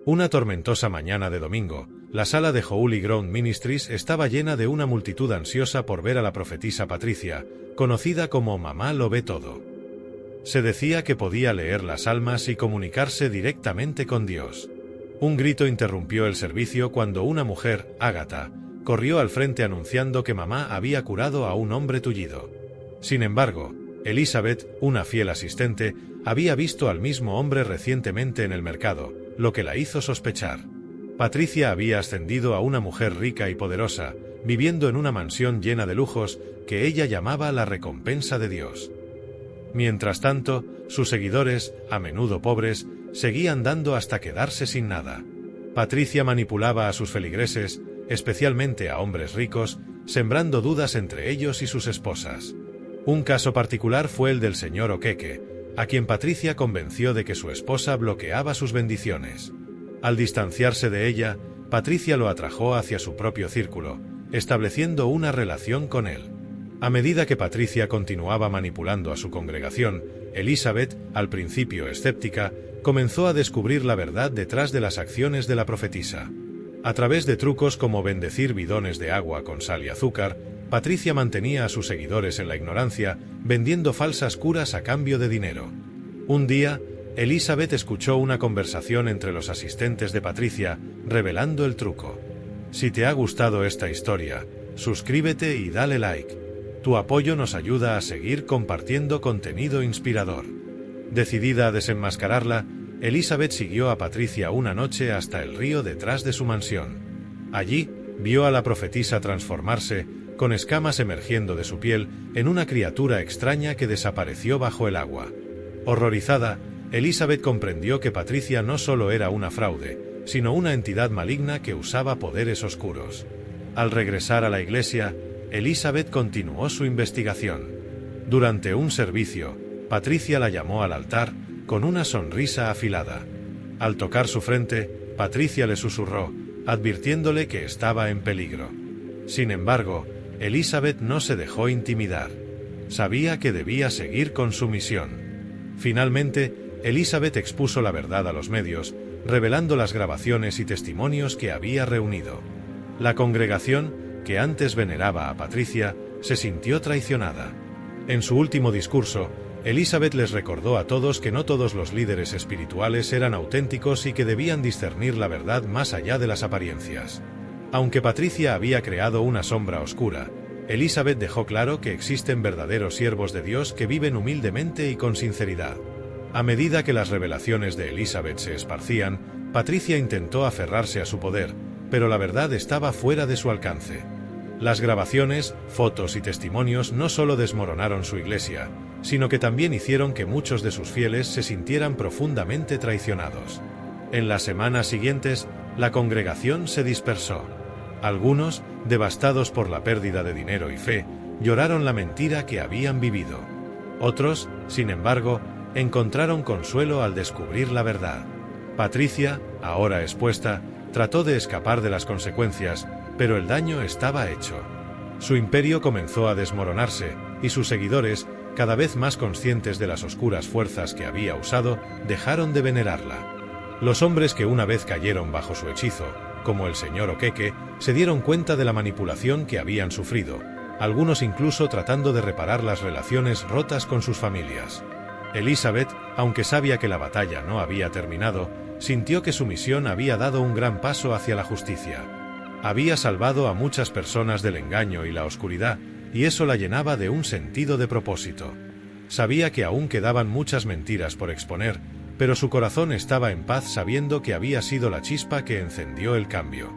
Una tormentosa mañana de domingo, la sala de Holy Ground Ministries estaba llena de una multitud ansiosa por ver a la profetisa Patricia, conocida como Mamá lo ve todo. Se decía que podía leer las almas y comunicarse directamente con Dios. Un grito interrumpió el servicio cuando una mujer, Ágata, corrió al frente anunciando que mamá había curado a un hombre tullido. Sin embargo, Elizabeth, una fiel asistente, había visto al mismo hombre recientemente en el mercado, lo que la hizo sospechar. Patricia había ascendido a una mujer rica y poderosa, viviendo en una mansión llena de lujos que ella llamaba la recompensa de Dios. Mientras tanto, sus seguidores, a menudo pobres, seguían dando hasta quedarse sin nada. Patricia manipulaba a sus feligreses, especialmente a hombres ricos, sembrando dudas entre ellos y sus esposas. Un caso particular fue el del señor Okeke, a quien Patricia convenció de que su esposa bloqueaba sus bendiciones. Al distanciarse de ella, Patricia lo atrajo hacia su propio círculo, estableciendo una relación con él. A medida que Patricia continuaba manipulando a su congregación, Elizabeth, al principio escéptica, comenzó a descubrir la verdad detrás de las acciones de la profetisa. A través de trucos como bendecir bidones de agua con sal y azúcar, Patricia mantenía a sus seguidores en la ignorancia, vendiendo falsas curas a cambio de dinero. Un día, Elizabeth escuchó una conversación entre los asistentes de Patricia, revelando el truco. Si te ha gustado esta historia, suscríbete y dale like. Tu apoyo nos ayuda a seguir compartiendo contenido inspirador. Decidida a desenmascararla, Elizabeth siguió a Patricia una noche hasta el río detrás de su mansión. Allí, vio a la profetisa transformarse, con escamas emergiendo de su piel, en una criatura extraña que desapareció bajo el agua. Horrorizada, Elizabeth comprendió que Patricia no solo era una fraude, sino una entidad maligna que usaba poderes oscuros. Al regresar a la iglesia, Elizabeth continuó su investigación. Durante un servicio, Patricia la llamó al altar, con una sonrisa afilada. Al tocar su frente, Patricia le susurró, advirtiéndole que estaba en peligro. Sin embargo, Elizabeth no se dejó intimidar. Sabía que debía seguir con su misión. Finalmente, Elizabeth expuso la verdad a los medios, revelando las grabaciones y testimonios que había reunido. La congregación, que antes veneraba a Patricia, se sintió traicionada. En su último discurso, Elizabeth les recordó a todos que no todos los líderes espirituales eran auténticos y que debían discernir la verdad más allá de las apariencias. Aunque Patricia había creado una sombra oscura, Elizabeth dejó claro que existen verdaderos siervos de Dios que viven humildemente y con sinceridad. A medida que las revelaciones de Elizabeth se esparcían, Patricia intentó aferrarse a su poder, pero la verdad estaba fuera de su alcance. Las grabaciones, fotos y testimonios no solo desmoronaron su iglesia, sino que también hicieron que muchos de sus fieles se sintieran profundamente traicionados. En las semanas siguientes, la congregación se dispersó. Algunos, devastados por la pérdida de dinero y fe, lloraron la mentira que habían vivido. Otros, sin embargo, encontraron consuelo al descubrir la verdad. Patricia, ahora expuesta, trató de escapar de las consecuencias, pero el daño estaba hecho. Su imperio comenzó a desmoronarse, y sus seguidores, cada vez más conscientes de las oscuras fuerzas que había usado, dejaron de venerarla. Los hombres que una vez cayeron bajo su hechizo, como el señor Okeke, se dieron cuenta de la manipulación que habían sufrido, algunos incluso tratando de reparar las relaciones rotas con sus familias. Elizabeth, aunque sabía que la batalla no había terminado, sintió que su misión había dado un gran paso hacia la justicia. Había salvado a muchas personas del engaño y la oscuridad, y eso la llenaba de un sentido de propósito. Sabía que aún quedaban muchas mentiras por exponer, pero su corazón estaba en paz sabiendo que había sido la chispa que encendió el cambio.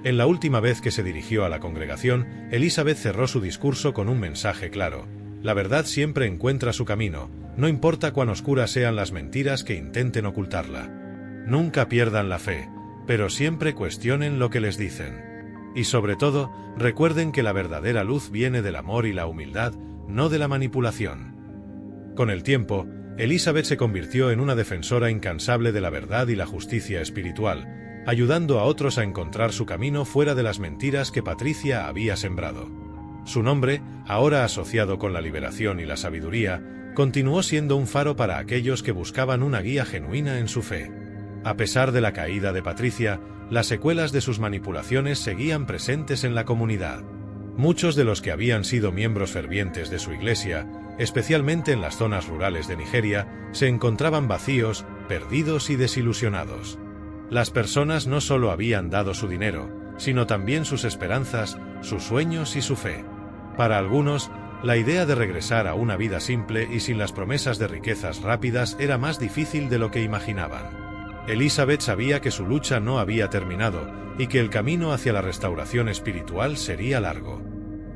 En la última vez que se dirigió a la congregación, Elizabeth cerró su discurso con un mensaje claro: la verdad siempre encuentra su camino, no importa cuán oscuras sean las mentiras que intenten ocultarla. Nunca pierdan la fe, pero siempre cuestionen lo que les dicen. Y sobre todo, recuerden que la verdadera luz viene del amor y la humildad, no de la manipulación. Con el tiempo, Elizabeth se convirtió en una defensora incansable de la verdad y la justicia espiritual, ayudando a otros a encontrar su camino fuera de las mentiras que Patricia había sembrado. Su nombre, ahora asociado con la liberación y la sabiduría, continuó siendo un faro para aquellos que buscaban una guía genuina en su fe. A pesar de la caída de Patricia, las secuelas de sus manipulaciones seguían presentes en la comunidad. Muchos de los que habían sido miembros fervientes de su iglesia, especialmente en las zonas rurales de Nigeria, se encontraban vacíos, perdidos y desilusionados. Las personas no solo habían dado su dinero, sino también sus esperanzas, sus sueños y su fe. Para algunos, la idea de regresar a una vida simple y sin las promesas de riquezas rápidas era más difícil de lo que imaginaban. Elizabeth sabía que su lucha no había terminado y que el camino hacia la restauración espiritual sería largo.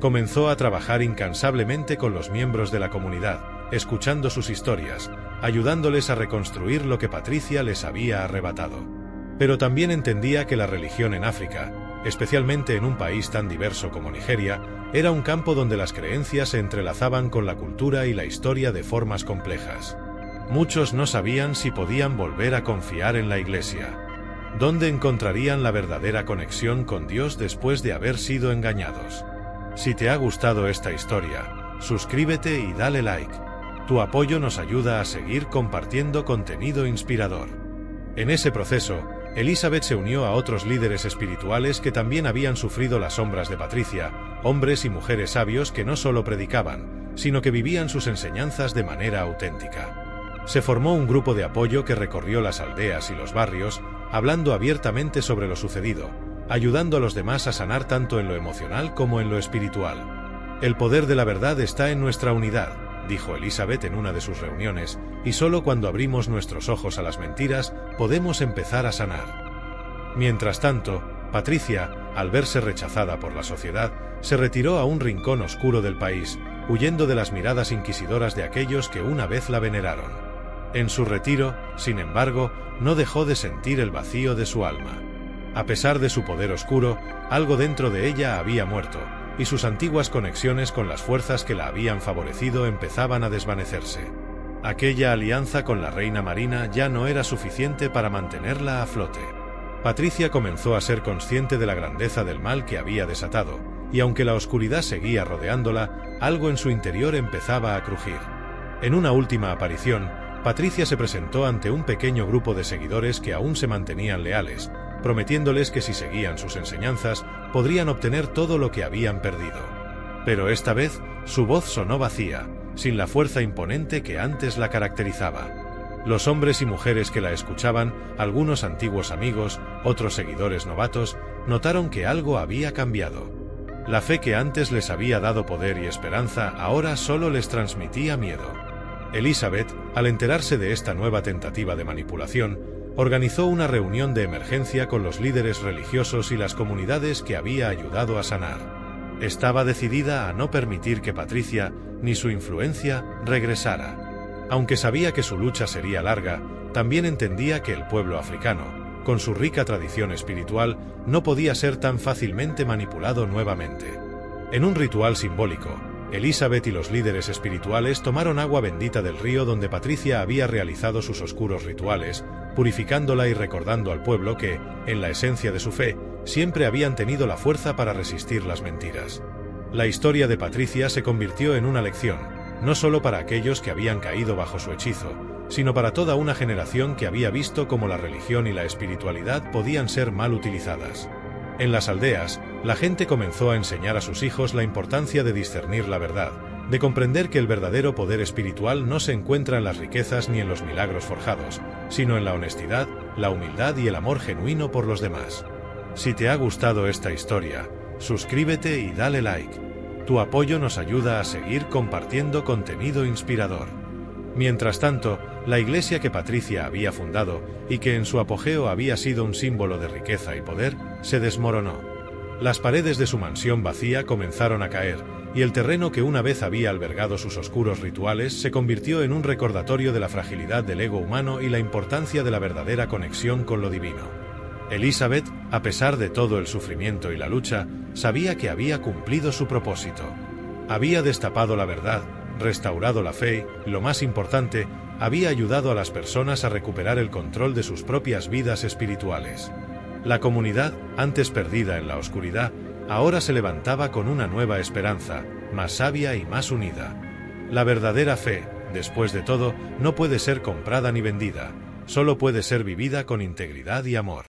Comenzó a trabajar incansablemente con los miembros de la comunidad, escuchando sus historias, ayudándoles a reconstruir lo que Patricia les había arrebatado. Pero también entendía que la religión en África, especialmente en un país tan diverso como Nigeria, era un campo donde las creencias se entrelazaban con la cultura y la historia de formas complejas. Muchos no sabían si podían volver a confiar en la iglesia. ¿Dónde encontrarían la verdadera conexión con Dios después de haber sido engañados? Si te ha gustado esta historia, suscríbete y dale like. Tu apoyo nos ayuda a seguir compartiendo contenido inspirador. En ese proceso, Elizabeth se unió a otros líderes espirituales que también habían sufrido las sombras de Patricia, hombres y mujeres sabios que no solo predicaban, sino que vivían sus enseñanzas de manera auténtica. Se formó un grupo de apoyo que recorrió las aldeas y los barrios, hablando abiertamente sobre lo sucedido, ayudando a los demás a sanar tanto en lo emocional como en lo espiritual. El poder de la verdad está en nuestra unidad, dijo Elizabeth en una de sus reuniones, y solo cuando abrimos nuestros ojos a las mentiras, podemos empezar a sanar. Mientras tanto, Patricia, al verse rechazada por la sociedad, se retiró a un rincón oscuro del país, huyendo de las miradas inquisidoras de aquellos que una vez la veneraron. En su retiro, sin embargo, no dejó de sentir el vacío de su alma. A pesar de su poder oscuro, algo dentro de ella había muerto, y sus antiguas conexiones con las fuerzas que la habían favorecido empezaban a desvanecerse. Aquella alianza con la reina marina ya no era suficiente para mantenerla a flote. Patricia comenzó a ser consciente de la grandeza del mal que había desatado, y aunque la oscuridad seguía rodeándola, algo en su interior empezaba a crujir. En una última aparición, Patricia se presentó ante un pequeño grupo de seguidores que aún se mantenían leales, prometiéndoles que si seguían sus enseñanzas, podrían obtener todo lo que habían perdido. Pero esta vez, su voz sonó vacía, sin la fuerza imponente que antes la caracterizaba. Los hombres y mujeres que la escuchaban, algunos antiguos amigos, otros seguidores novatos, notaron que algo había cambiado. La fe que antes les había dado poder y esperanza ahora solo les transmitía miedo. Elizabeth, al enterarse de esta nueva tentativa de manipulación, organizó una reunión de emergencia con los líderes religiosos y las comunidades que había ayudado a sanar. Estaba decidida a no permitir que Patricia, ni su influencia, regresara. Aunque sabía que su lucha sería larga, también entendía que el pueblo africano, con su rica tradición espiritual, no podía ser tan fácilmente manipulado nuevamente. En un ritual simbólico, Elizabeth y los líderes espirituales tomaron agua bendita del río donde Patricia había realizado sus oscuros rituales, purificándola y recordando al pueblo que, en la esencia de su fe, siempre habían tenido la fuerza para resistir las mentiras. La historia de Patricia se convirtió en una lección, no solo para aquellos que habían caído bajo su hechizo, sino para toda una generación que había visto cómo la religión y la espiritualidad podían ser mal utilizadas. En las aldeas, la gente comenzó a enseñar a sus hijos la importancia de discernir la verdad, de comprender que el verdadero poder espiritual no se encuentra en las riquezas ni en los milagros forjados, sino en la honestidad, la humildad y el amor genuino por los demás. Si te ha gustado esta historia, suscríbete y dale like. Tu apoyo nos ayuda a seguir compartiendo contenido inspirador. Mientras tanto, la iglesia que Patricia había fundado, y que en su apogeo había sido un símbolo de riqueza y poder, se desmoronó. Las paredes de su mansión vacía comenzaron a caer, y el terreno que una vez había albergado sus oscuros rituales se convirtió en un recordatorio de la fragilidad del ego humano y la importancia de la verdadera conexión con lo divino. Elizabeth, a pesar de todo el sufrimiento y la lucha, sabía que había cumplido su propósito. Había destapado la verdad, restaurado la fe y, lo más importante, había ayudado a las personas a recuperar el control de sus propias vidas espirituales. La comunidad, antes perdida en la oscuridad, ahora se levantaba con una nueva esperanza, más sabia y más unida. La verdadera fe, después de todo, no puede ser comprada ni vendida, solo puede ser vivida con integridad y amor.